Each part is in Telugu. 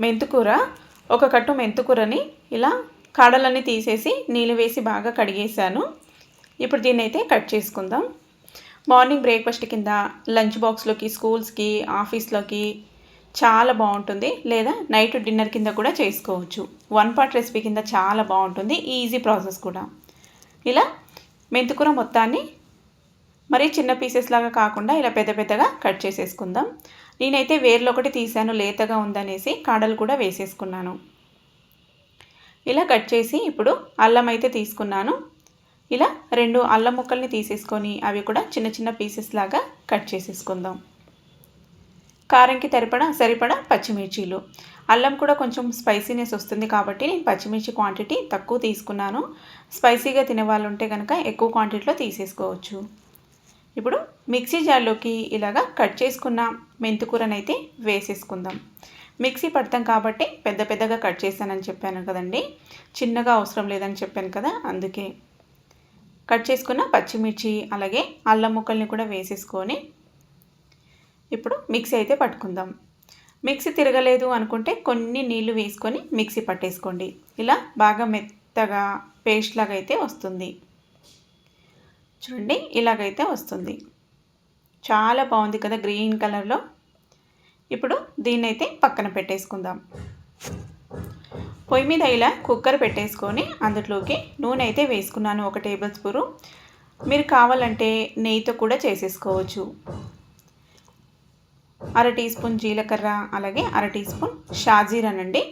మెంతుకూర, ఒక కట్టు మెంతుకూరని ఇలా కాడలన్నీ తీసేసి నీళ్ళు వేసి బాగా కడిగేసాను. ఇప్పుడు దీన్నైతే కట్ చేసుకుందాం. మార్నింగ్ బ్రేక్ఫాస్ట్ కింద, లంచ్ బాక్స్లోకి, స్కూల్స్కి, ఆఫీస్లోకి చాలా బాగుంటుంది. లేదా నైట్ డిన్నర్ కింద కూడా చేసుకోవచ్చు. వన్ పాట్ రెసిపీ కింద చాలా బాగుంటుంది. ఈజీ ప్రాసెస్ కూడా. ఇలా మెంతుకూర మొత్తాన్ని మరీ చిన్న పీసెస్ లాగా కాకుండా ఇలా పెద్ద పెద్దగా కట్ చేసేసుకుందాం. నేనైతే వేర్లు ఒకటి తీసాను, లేతగా ఉందనేసి కాడలు కూడా వేసేసుకున్నాను. ఇలా కట్ చేసి ఇప్పుడు అల్లం అయితే తీసుకున్నాను. ఇలా 2 అల్లం ముక్కల్ని తీసేసుకొని అవి కూడా చిన్న చిన్న పీసెస్ లాగా కట్ చేసేసుకుందాం. కారంకి సరిపడా పచ్చిమిర్చీలు. అల్లం కూడా కొంచెం స్పైసీనెస్ వస్తుంది కాబట్టి నేను పచ్చిమిర్చి క్వాంటిటీ తక్కువ తీసుకున్నాను. స్పైసీగా తినే వాళ్ళు ఉంటే కనుక ఎక్కువ క్వాంటిటీలో తీసేసుకోవచ్చు. ఇప్పుడు మిక్సీ జార్లోకి ఇలాగా కట్ చేసుకున్న మెంతుకూరనైతే వేసేసుకుందాం. మిక్సీ పడతాం కాబట్టి పెద్ద పెద్దగా కట్ చేశానని చెప్పాను కదండి, చిన్నగా అవసరం లేదని చెప్పాను కదా, అందుకే. కట్ చేసుకున్న పచ్చిమిర్చి అలాగే అల్లం ముక్కల్ని కూడా వేసేసుకొని ఇప్పుడు మిక్సీ అయితే పట్టుకుందాం. మిక్సీ తిరగలేదు అనుకుంటే కొన్ని నీళ్లు వేసుకొని మిక్సీ పట్టేసుకోండి. ఇలా బాగా మెత్తగా పేస్ట్ లాగా అయితే వస్తుంది. చూడండి, ఇలాగైతే వస్తుంది. చాలా బాగుంది కదా గ్రీన్ కలర్లో. ఇప్పుడు దీన్నైతే పక్కన పెట్టేసుకుందాం. పొయ్యి మీద ఇలా కుక్కర్ పెట్టేసుకొని అందులోకి నూనె అయితే వేసుకున్నాను, 1 టేబుల్ స్పూను. మీరు కావాలంటే నెయ్యితో కూడా చేసేసుకోవచ్చు. 1/2 టీ స్పూన్ జీలకర్ర, అలాగే 1/2 టీ స్పూన్ షాజీరానండి.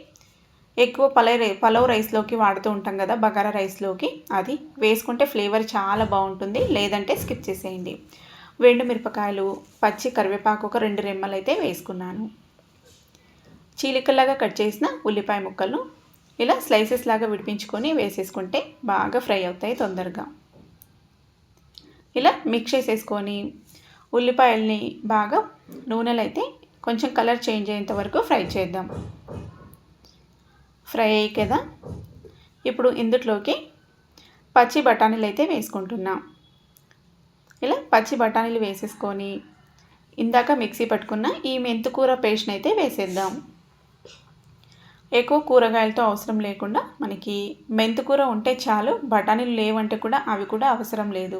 ఎక్కువ పలావ్ రైస్లోకి వాడుతూ ఉంటాం కదా, బగారా రైస్లోకి, అది వేసుకుంటే ఫ్లేవర్ చాలా బాగుంటుంది. లేదంటే స్కిప్ చేసేయండి. మిరపకాయలు, పచ్చి కరివేపాకు ఒక 2 రెమ్మలు అయితే వేసుకున్నాను. చీలికల్లాగా కట్ చేసిన ఉల్లిపాయ ముక్కలు ఇలా స్లైసెస్ లాగా విడిపించుకొని వేసేసుకుంటే బాగా ఫ్రై అవుతాయి తొందరగా. ఇలా మిక్స్ చేసేసుకొని ఉల్లిపాయల్ని బాగా నూనెలో అయితే కొంచెం కలర్ చేంజ్ అయ్యేంత వరకు ఫ్రై చేద్దాం. ఫ్రై అయ్యి కదా, ఇప్పుడు ఇందులోకి పచ్చి బఠానీలు అయితే వేసుకుంటున్నాం. ఇలా పచ్చి బఠానీలు వేసేసుకొని ఇందాక మిక్సీ పట్టుకున్న ఈ మెంతుకూర పేస్ట్ని అయితే వేసేద్దాం. ఎక్కువ కూరగాయలతో అవసరం లేకుండా మనకి మెంతుకూర ఉంటే చాలు. బఠానీలు లేవంటే కూడా అవి కూడా అవసరం లేదు.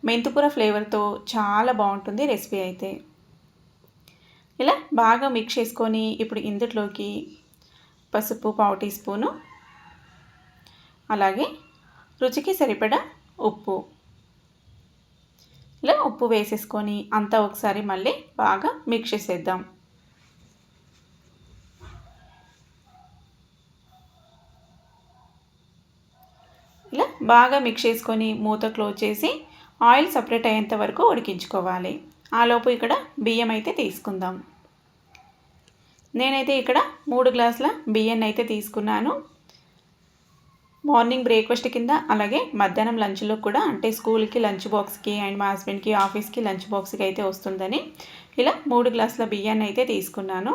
మెంతుకూర ఫ్లేవర్తో చాలా బాగుంటుంది రెసిపీ అయితే. ఇలా బాగా మిక్స్ చేసుకొని ఇప్పుడు ఇందులోకి పసుపు 1/4 టీ స్పూను, అలాగే రుచికి సరిపడా ఉప్పు, ఇలా ఉప్పు వేసేసుకొని అంతా ఒకసారి మళ్ళీ బాగా మిక్స్ చేసేద్దాం. ఇలా బాగా మిక్స్ చేసుకొని మూత క్లోజ్ చేసి ఆయిల్ సపరేట్ అయ్యేంత వరకు ఉడికించుకోవాలి. ఆలోపు ఇక్కడ బియ్యం అయితే తీసుకుందాం. నేనైతే ఇక్కడ 3 గ్లాసుల బియ్యాన్ని అయితే తీసుకున్నాను. మార్నింగ్ బ్రేక్ఫాస్ట్ కింద, అలాగే మధ్యాహ్నం లంచ్లో కూడా, అంటే స్కూల్కి లంచ్ బాక్స్కి అండ్ మా హస్బెండ్కి ఆఫీస్కి లంచ్ బాక్స్కి అయితే వస్తుందని ఇలా 3 గ్లాసుల బియ్యాన్ని అయితే తీసుకున్నాను.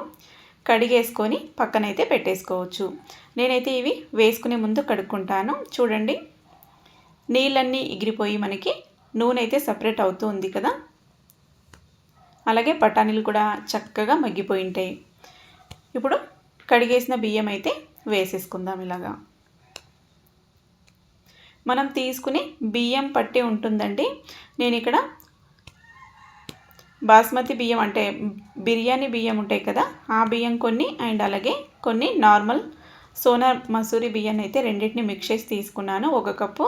కడిగేసుకొని పక్కనైతే పెట్టేసుకోవచ్చు. నేనైతే ఇవి వేసుకునే ముందు కడుక్కుంటాను. చూడండి, నీళ్ళన్నీ ఎగిరిపోయి మనకి నూనె అయితే సపరేట్ అవుతూ ఉంది కదా, అలాగే బఠానీలు కూడా చక్కగా మగ్గిపోయి ఉంటాయి. ఇప్పుడు కడిగేసిన బియ్యం అయితే వేసేసుకుందాం. ఇలాగా మనం తీసుకుని బియ్యం పట్టి ఉంటుందండి. నేను ఇక్కడ బాస్మతి బియ్యం, అంటే బిర్యానీ బియ్యం ఉంటాయి కదా, ఆ బియ్యం కొన్ని అండ్ అలాగే కొన్ని నార్మల్ సోనా మసూరి బియ్యాన్ని అయితే రెండింటిని మిక్స్ చేసి తీసుకున్నాను. 1 కప్పు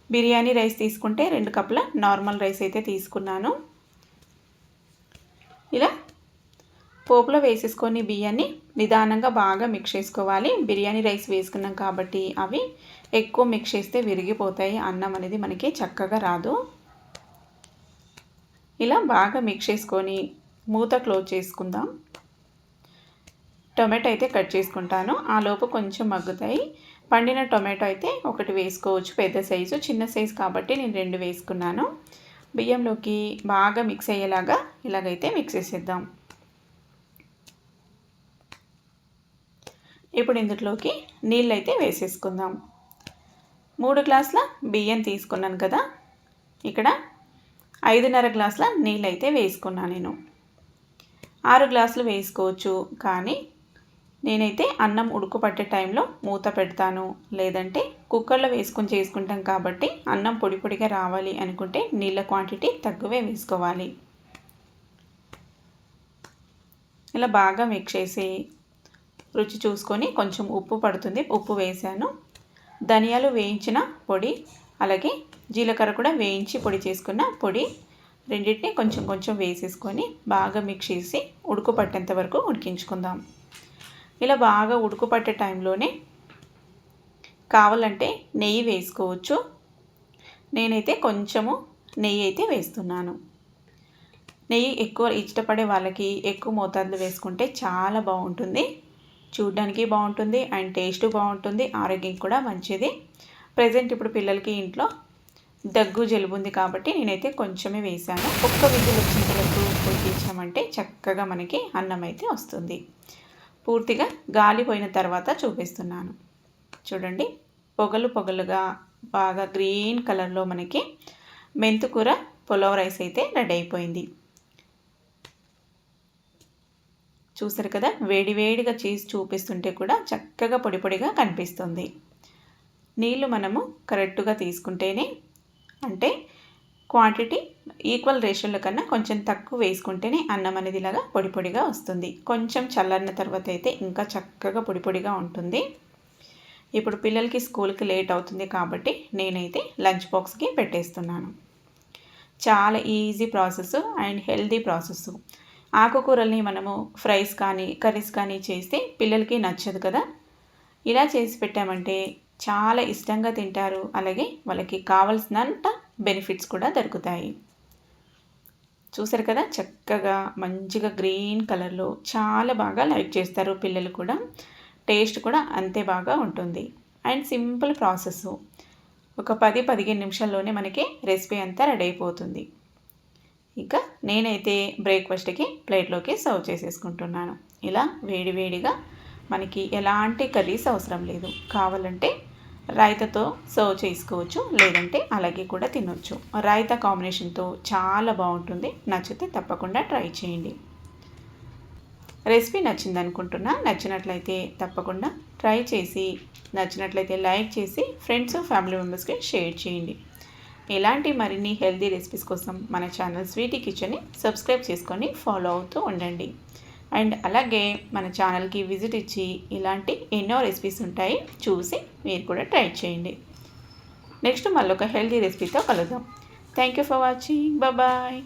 బిర్యానీ రైస్ తీసుకుంటే 2 కప్పుల నార్మల్ రైస్ అయితే తీసుకున్నాను. ఇలా పోపులో వేసేసుకొని బియ్యాన్ని నిదానంగా బాగా మిక్స్ చేసుకోవాలి. బిర్యానీ రైస్ వేసుకున్నాం కాబట్టి అవి ఎక్కువ మిక్స్ చేస్తే విరిగిపోతాయి, అన్నం అనేది మనకి చక్కగా రాదు. ఇలా బాగా మిక్స్ చేసుకొని మూత క్లోజ్ చేసుకుందాం. టొమాటో అయితే కట్ చేసుకుంటాను, ఆ లోపు కొంచెం మగ్గుతాయి. పండిన టొమాటో అయితే 1 వేసుకోవచ్చు, పెద్ద సైజు. చిన్న సైజు కాబట్టి నేను 2 వేసుకున్నాను. బియ్యంలోకి బాగా మిక్స్ అయ్యేలాగా ఇలాగైతే మిక్స్ చేసేద్దాం. ఇప్పుడు ఇందులోకి నీళ్ళు అయితే వేసేసుకుందాం. 3 గ్లాసుల బియ్యం తీసుకున్నాను కదా, ఇక్కడ 5.5 గ్లాసుల నీళ్ళు అయితే వేసుకున్నాను నేను. 6 గ్లాసులు వేసుకోవచ్చు, కానీ నేనైతే అన్నం ఉడుకు పట్టే టైంలో మూత పెడతాను, లేదంటే కుక్కర్లో వేసుకొని చేసుకుంటాం కాబట్టి అన్నం పొడి పొడిగా రావాలి అనుకుంటే నీళ్ళ క్వాంటిటీ తక్కువే వేసుకోవాలి. ఇలా బాగా మిక్స్ చేసి రుచి చూసుకొని కొంచెం ఉప్పు పడుతుంది, ఉప్పు వేసాను. ధనియాలు వేయించిన పొడి, అలాగే జీలకర్ర కూడా వేయించి పొడి చేసుకున్న పొడి రెండింటిని కొంచెం కొంచెం వేసేసుకొని బాగా మిక్స్ చేసి ఉడుకు పట్టేంత వరకు ఉడికించుకుందాం. ఇలా బాగా ఉడుకు పట్టే టైంలోనే కావాలంటే నెయ్యి వేసుకోవచ్చు. నేనైతే కొంచెము నెయ్యి అయితే వేస్తున్నాను. నెయ్యి ఎక్కువ ఇష్టపడే వాళ్ళకి ఎక్కువ మోతాదులో వేసుకుంటే చాలా బాగుంటుంది, చూడడానికి బాగుంటుంది అండ్ టేస్ట్ బాగుంటుంది, ఆరోగ్యం కూడా మంచిది. ప్రజెంట్ ఇప్పుడు పిల్లలకి ఇంట్లో దగ్గు జలుబు ఉంది కాబట్టి నేనైతే కొంచెమే వేసాను. ఒక్క విజిల్ వచ్చేంత వరకు ఉడికించామంటే చక్కగా మనకి అన్నం అయితే వస్తుంది. పూర్తిగా గాలిపోయిన తర్వాత చూపిస్తున్నాను. చూడండి, పొగలు పొగలుగా బాగా గ్రీన్ కలర్లో మనకి మెంతుకూర పులావ్ రైస్ అయితే రెడీ అయిపోయింది. చూసారు కదా, వేడి వేడిగా చేసి చూపిస్తుంటే కూడా చక్కగా పొడి పొడిగా కనిపిస్తుంది. నీళ్ళు మనము కరెక్ట్గా తీసుకుంటేనే, అంటే క్వాంటిటీ ఈక్వల్ రేషన్ల కన్నా కొంచెం తక్కువ వేసుకుంటేనే అన్నం అనేది ఇలాగా పొడి పొడిగా వస్తుంది. కొంచెం చల్లారిన తర్వాత అయితే ఇంకా చక్కగా పొడి పొడిగా ఉంటుంది. ఇప్పుడు పిల్లలకి స్కూల్కి లేట్ అవుతుంది కాబట్టి నేనైతే లంచ్ బాక్స్కి పెట్టేస్తున్నాను. చాలా easy process and healthy process. ఆకుకూరల్ని మనము ఫ్రైస్ కానీ కర్రీస్ కానీ చేస్తే పిల్లలకి నచ్చదు కదా, ఇలా చేసి పెట్టామంటే చాలా ఇష్టంగా తింటారు. అలాగే వాళ్ళకి కావాల్సినంత బెనిఫిట్స్ కూడా దొరుకుతాయి. చూసారు కదా, చక్కగా మంచిగా గ్రీన్ కలర్లో చాలా బాగా లైక్ చేస్తారు పిల్లలు కూడా. టేస్ట్ కూడా అంతే బాగా ఉంటుంది అండ్ సింపుల్ ప్రాసెస్. ఒక 10-15 నిమిషాల్లోనే మనకి రెసిపీ అంతా రెడీ అయిపోతుంది. ఇక నేనైతే బ్రేక్ఫాస్ట్కి ప్లేట్లోకి సర్వ్ చేసేసుకుంటున్నాను. ఇలా వేడివేడిగా మనకి ఎలాంటి కర్రీస్ అవసరం లేదు, కావాలంటే రైతాతో సర్వ్ చేసుకోవచ్చు, లేదంటే అలాగే కూడా తినొచ్చు. రైతా కాంబినేషన్తో చాలా బాగుంటుంది. నచ్చితే తప్పకుండా ట్రై చేయండి. రెసిపీ నచ్చింది అనుకుంటున్నా. నచ్చినట్లయితే తప్పకుండా ట్రై చేసి, నచ్చినట్లయితే లైక్ చేసి ఫ్రెండ్స్ ఫ్యామిలీ మెంబర్స్కి షేర్ చేయండి. ఇలాంటి మరిన్ని హెల్తీ రెసిపీస్ కోసం మన ఛానల్ స్వీటీ కిచెన్ని సబ్స్క్రైబ్ చేసుకొని ఫాలో అవుతూ ఉండండి. అండ్ అలాగే మన ఛానల్కి విజిట్ ఇచ్చి ఇలాంటి ఎన్నో రెసిపీస్ ఉంటాయి, చూసి మీరు కూడా ట్రై చేయండి. నెక్స్ట్ మళ్ళీ ఒక హెల్తీ రెసిపీతో కలుద్దాం. Thank you for watching. Bye.